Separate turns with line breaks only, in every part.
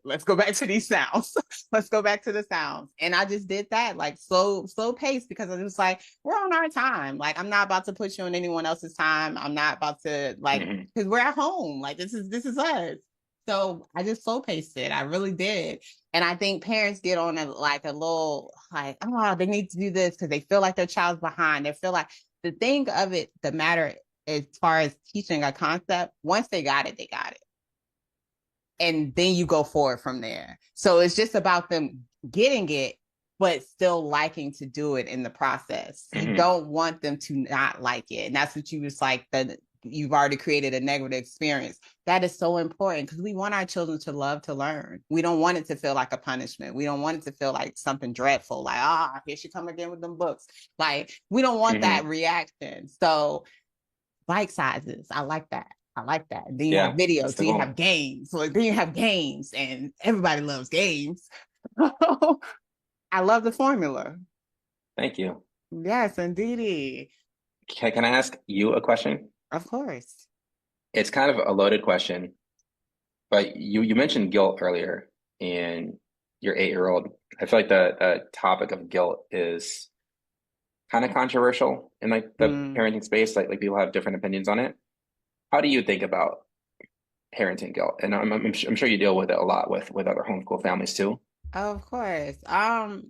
let's go back to these sounds. Let's go back to the sounds. And I just did that, like slow pace, because it was like, we're on our time. Like, I'm not about to put you on anyone else's time. I'm not about to like,
Hmm.
because we're at home. Like, this is us. So I just slow paced it. I really did. And I think parents get on like a little like, oh, they need to do this because they feel like their child's behind. They feel like the thing of it, the matter as far as teaching a concept, once they got it, they got it. And then you go forward from there. So it's just about them getting it, but still liking to do it in the process. You
Hmm.
don't want them to not like it. And that's what you was like, that you've already created a negative experience. That is so important because we want our children to love to learn. We don't want it to feel like a punishment. We don't want it to feel like something dreadful, like, here she come again with them books. Like, we don't want that
Hmm.
reaction. So bite sizes. I like that. I like that. Then you have
Yeah,
videos.
that's
So
the
you have
goal.
games. So then you have games, and everybody loves games. I love the formula.
Thank you.
Yes, indeedy.
Can I ask you a question?
Of course.
It's kind of a loaded question, but you mentioned guilt earlier in your 8-year old. I feel like the topic of guilt is kind of controversial in like the
Mm,
parenting space. Like people have different opinions on it. How do you think about parenting guilt? And I'm sure you deal with it a lot with other homeschool families too.
of course. I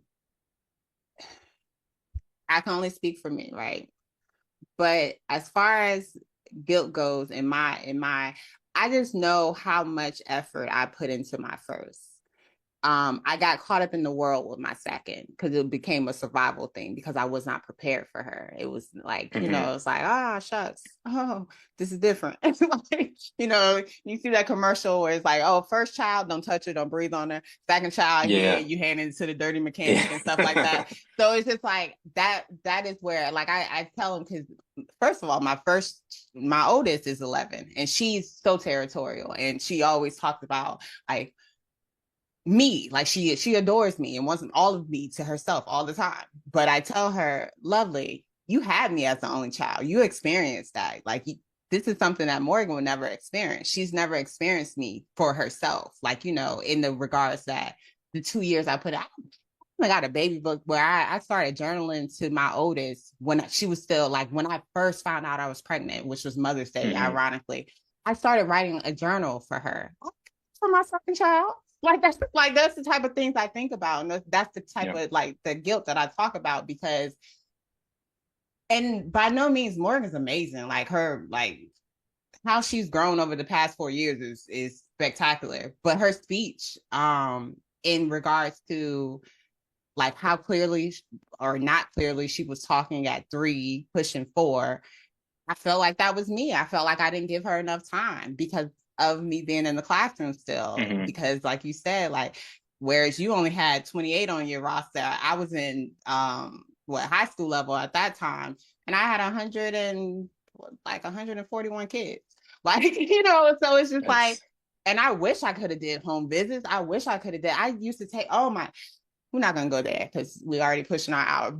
can only speak for me, right? But as far as guilt goes, I just know how much effort I put into my first. I got caught up in the world with my second because it became a survival thing because I was not prepared for her. It was like,
Hmm.
it's like, shucks. Oh, this is different. Like, you see that commercial where it's like, oh, first child, don't touch her, don't breathe on her. Second child, here,
Yeah.
you hand it to the dirty mechanic and stuff like that.
Yeah.
So it's just like that is where, like, I tell them, because first of all, my oldest is 11 and she's so territorial and she always talks about like me, like she adores me and wants all of me to herself all the time. But I tell her, lovely, you had me as the only child, you experienced that, like, this is something that Morgan would never experience. She's never experienced me for herself, like, in the regards that the 2 years I put out. I got a baby book where I started journaling to my oldest when she was still, like, when I first found out I was pregnant, which was Mother's Day,
Hmm.
ironically. I started writing a journal for her, for my second child. Like that's the type of things I think about, and that's the type
Yeah.
of, like, the guilt that I talk about, because, and by no means Morgan's amazing. Like, her, like, how she's grown over the past 4 years is spectacular. But her speech, in regards to like how clearly or not clearly she was talking at 3, pushing 4, I felt like that was me. I felt like I didn't give her enough time because of me being in the classroom still.
Hmm.
Because, like you said, like, whereas you only had 28 on your roster, I was in high school level at that time, and I had 141 kids. Like, so it's just like,
That's
and I wish I could have did home visits. I wish I could have did. I used to take, oh my, we're not gonna go there because we're already pushing our hour.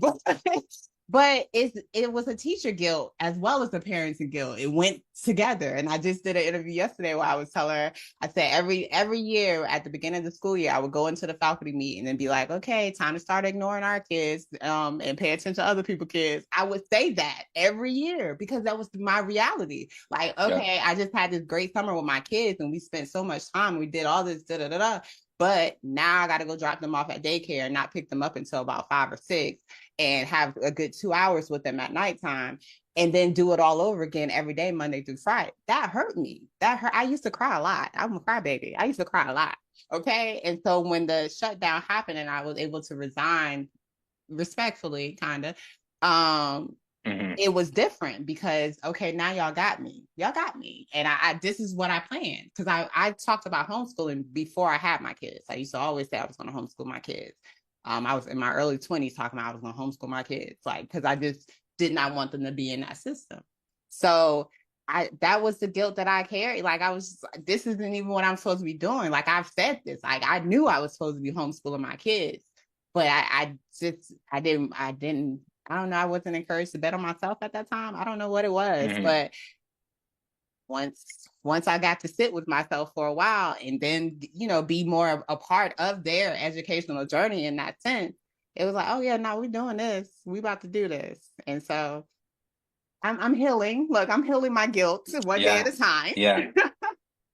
But it was a teacher guilt as well as a parenting guilt. It went together. And I just did an interview yesterday where I was telling her, I said every year at the beginning of the school year, I would go into the faculty meeting and be like, okay, time to start ignoring our kids, and pay attention to other people's kids. I would say that every year because that was my reality. Like,
yeah.
okay, I just had this great summer with my kids and we spent so much time. We did all this, da da da da. But now I got to go drop them off at daycare and not pick them up until about 5 or 6, and have a good 2 hours with them at nighttime, and then do it all over again every day, Monday through Friday. That hurt me. That hurt. I used to cry a lot. I'm a crybaby. I used to cry a lot. Okay. And so when the shutdown happened and I was able to resign respectfully, kind of,
Hmm.
it was different because, okay, now y'all got me, and this is what I planned, because I talked about homeschooling before I had my kids. I used to always say I was going to homeschool my kids. I was in my early 20s talking about I was going to homeschool my kids, like, because I just did not want them to be in that system. So that was the guilt that I carried. Like, I was, this isn't even what I'm supposed to be doing. Like, I've said this, like, I knew I was supposed to be homeschooling my kids, but I don't know. I wasn't encouraged to bet on myself at that time. I don't know what it was,
Hmm.
but once I got to sit with myself for a while and then, be more a part of their educational journey in that sense, it was like, oh yeah, no, we're doing this. We about to do this. And so I'm healing. Look, I'm healing my guilt one day at
Yeah.
a time.
Yeah.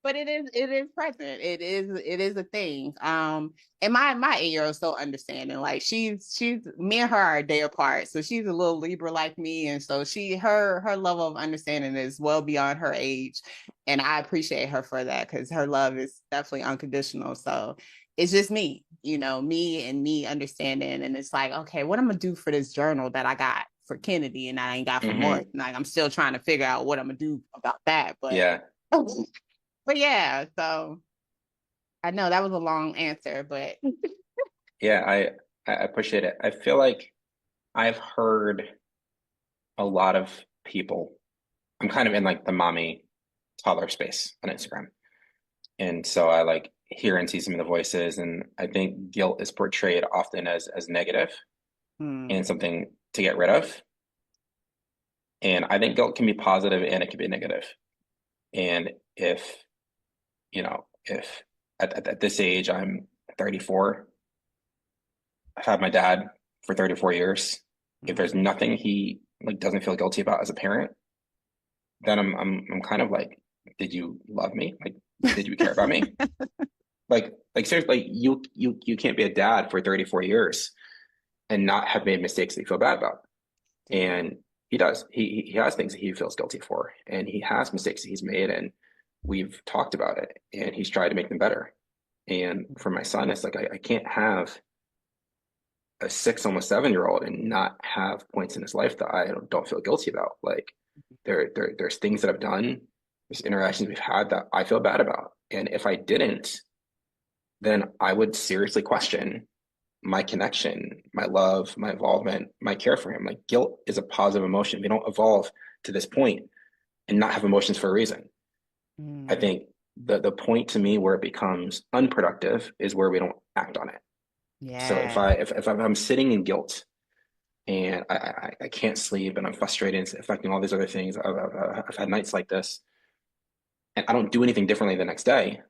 But it is present. It is a thing. And my 8-year-old is so understanding. Like she's me and her are a day apart. So she's a little Libra like me. And so her level of understanding is well beyond her age. And I appreciate her for that because her love is definitely unconditional. So it's just me understanding. And it's like, okay, what I'm gonna do for this journal that I got for Kennedy and I ain't got for Morton.
Hmm.
Like I'm still trying to figure out what I'm gonna do about that. But
Yeah.
but yeah, so I know that was a long answer, but
Yeah. I appreciate it. I feel like I've heard a lot of people. I'm kind of in like the mommy toddler space on Instagram. And so I like hear and see some of the voices, and I think guilt is portrayed often as negative
hmm,
and something to get rid of. And I think guilt can be positive and it can be negative. And if at this age I'm 34, I've had my dad for 34 years. If there's
hmm.
nothing he like doesn't feel guilty about as a parent, then I'm kind of like, did you love me? Like, did you care about me? Like seriously, like you can't be a dad for 34 years and not have made mistakes that you feel bad about.
Indeed.
And he does. He has things that he feels guilty for, and he has mistakes that he's made, and we've talked about it, and he's tried to make them better. And for my son, it's like I can't have a 6, almost 7-year old and not have points in his life that I don't feel guilty about. Like there's things that I've done, there's interactions we've had that I feel bad about. And if I didn't, then I would seriously question my connection, my love, my involvement, my care for him. Like guilt is a positive emotion. We don't evolve to this point and not have emotions for a reason. I
Hmm.
think the point to me where it becomes unproductive is where we don't act on it. So if
Yeah.
I if I'm sitting in guilt and I can't sleep and I'm frustrated, it's affecting all these other things. I've had nights like this, and I don't do anything differently the next day,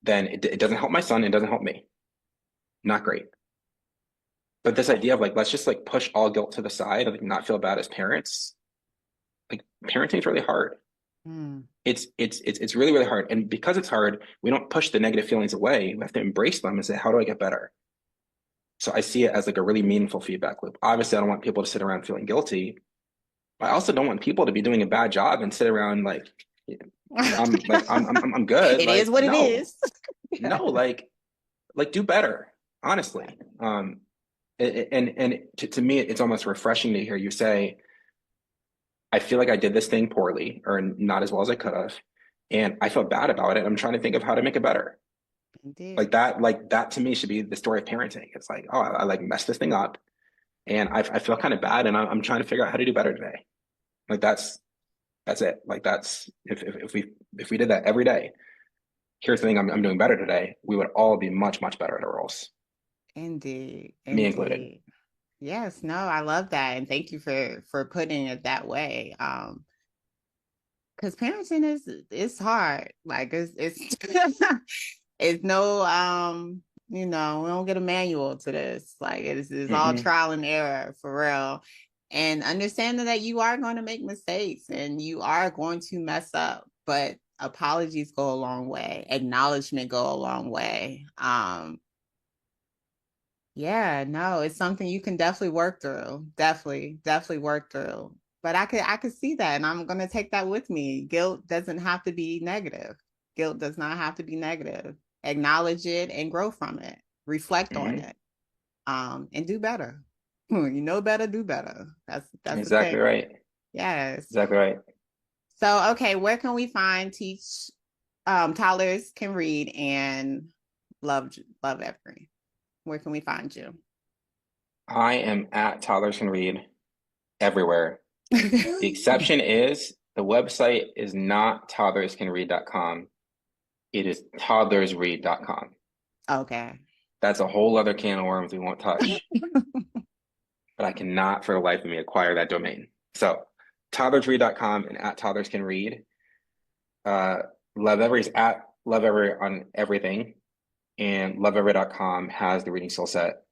then it doesn't help my son. It doesn't help me. Not great. But this idea of like let's just like push all guilt to the side and like not feel bad as parents, like parenting is really hard.
Hmm.
It's really really hard, and because it's hard, we don't push the negative feelings away. We have to embrace them and say, how do I get better? So I see it as like a really meaningful feedback loop. Obviously, I don't want people to sit around feeling guilty. I also don't want people to be doing a bad job and sit around I'm good.
It is
Like
what it
no,
is.
no, like do better. Honestly, and to me, it's almost refreshing to hear you say, I feel like I did this thing poorly or not as well as I could have, and I feel bad about it. I'm trying to think of how to make it better.
Indeed.
Like that to me should be the story of parenting. It's like, oh, I like messed this thing up, and I feel kind of bad, and I'm trying to figure out how to do better today. Like that's it. Like that's if we did that every day, here's the thing I'm doing better today, we would all be much, much better at our roles,
Indeed.
me included.
Indeed. Yes, no, I love that. And thank you for putting it that way. Because parenting is hard. Like it's it's no we don't get a manual to this. Like it's all
Hmm.
trial and error for real. And understanding that you are going to make mistakes and you are going to mess up, but apologies go a long way. Acknowledgement go a long way. Yeah, no, it's something you can definitely work through. Definitely work through. But I could see that and I'm gonna take that with me. Guilt doesn't have to be negative. Guilt does not have to be negative. Acknowledge it and grow from it. Reflect on
Hmm.
it. And do better. You know better, do better. That's the
Exactly
thing.
right.
Yes.
Exactly right.
So okay, where can we find teach toddlers can read and love every? Where can we find you?
I am at Toddlers Can Read everywhere. The exception is the website is not toddlerscanread.com. It is toddlersread.com.
Okay.
That's a whole other can of worms we won't touch, but I cannot for the life of me acquire that domain. So toddlersread.com and at toddlers can read. Uh, Love Every's at Love Every on everything, and loveevery.com has the reading skill set.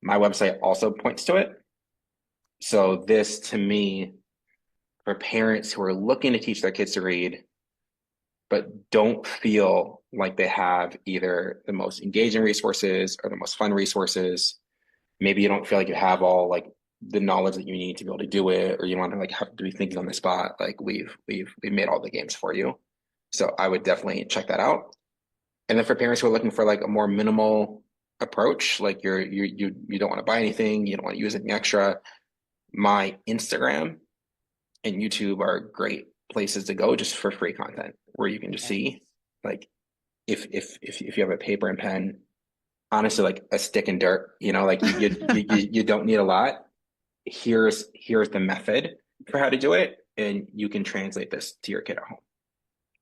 My website also points to it. So this to me, for parents who are looking to teach their kids to read, but don't feel like they have either the most engaging resources or the most fun resources. Maybe you don't feel like you have all like the knowledge that you need to be able to do it, or you want to like have to be thinking on the spot. Like we've made all the games for you. So I would definitely check that out. And then for parents who are looking for like a more minimal approach, like you don't want to buy anything, you don't want to use anything extra, my Instagram and YouTube are great places to go just for free content where you can just
Yes.
see like if you have a paper and pen, honestly like a stick and dirt, like you don't need a lot. Here's the method for how to do it, and you can translate this to your kid at home.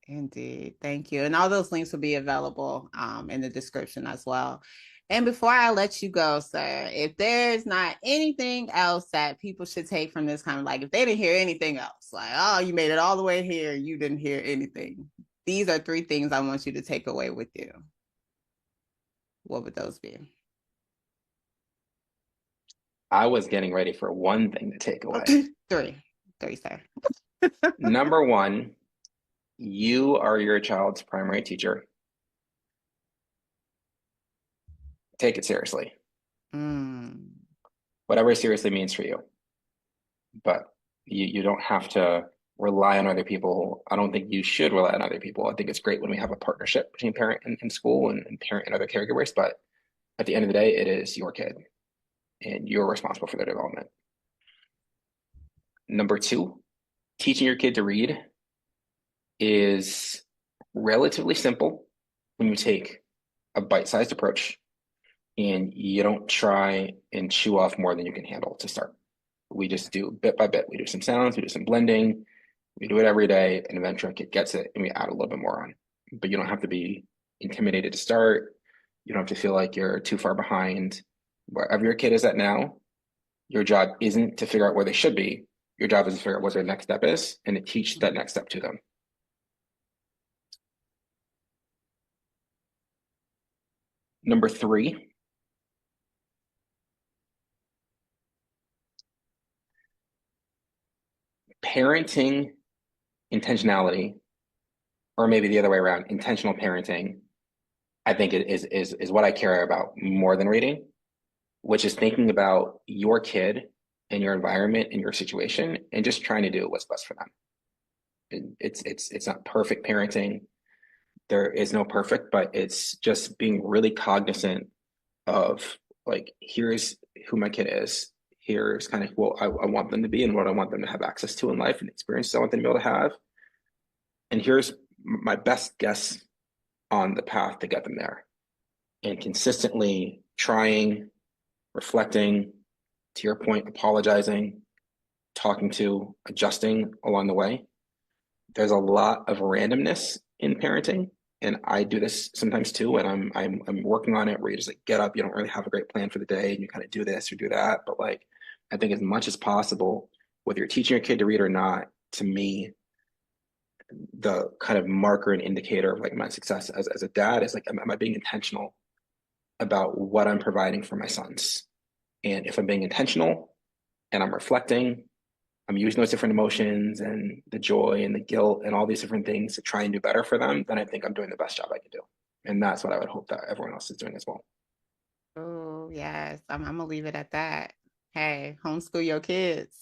Indeed. Thank you. And all those links will be available in the description as well. And before I let you go, sir, if there's not anything else that people should take from this, kind of like if they didn't hear anything else, like, oh, you made it all the way here, you didn't hear anything. These are 3 things I want you to take away with you. What would those be?
I was getting ready for one thing to take away.
3. 3, sir.
Number one, you are your child's primary teacher. Take it seriously,
Mm.
whatever seriously means for you. But you don't have to rely on other people. I don't think you should rely on other people. I think it's great when we have a partnership between parent and school and parent and other caregivers. But at the end of the day, it is your kid and you're responsible for their development. Number two, teaching your kid to read is relatively simple when you take a bite-sized approach and you don't try and chew off more than you can handle to start. We just do bit by bit. We do some sounds, we do some blending, we do it every day, and eventually it gets it, and we add a little bit more on. But you don't have to be intimidated to start. You don't have to feel like you're too far behind. Wherever your kid is at now, your job isn't to figure out where they should be. Your job is to figure out what their next step is and to teach that next step to them. Number three, parenting intentionality, or maybe the other way around, intentional parenting, I think it is what I care about more than reading, which is thinking about your kid and your environment and your situation and just trying to do what's best for them. It's not perfect parenting. There is no perfect, but it's just being really cognizant of like, here's who my kid is. Here's kind of what I want them to be and what I want them to have access to in life and experiences I want them to be able to have. And here's my best guess on the path to get them there. And consistently trying, reflecting, to your point, apologizing, talking to, adjusting along the way. There's a lot of randomness in parenting, and I do this sometimes too. And I'm working on it where you just like get up, you don't really have a great plan for the day, and you kind of do this or do that. But like, I think as much as possible, whether you're teaching your kid to read or not, to me, the kind of marker and indicator of like my success as a dad is like, am I being intentional about what I'm providing for my sons? And if I'm being intentional and I'm reflecting, I'm using those different emotions and the joy and the guilt and all these different things to try and do better for them, then I think I'm doing the best job I can do. And that's what I would hope that everyone else is doing as well.
Oh, yes. I'm going to leave it at that. Hey, homeschool your kids.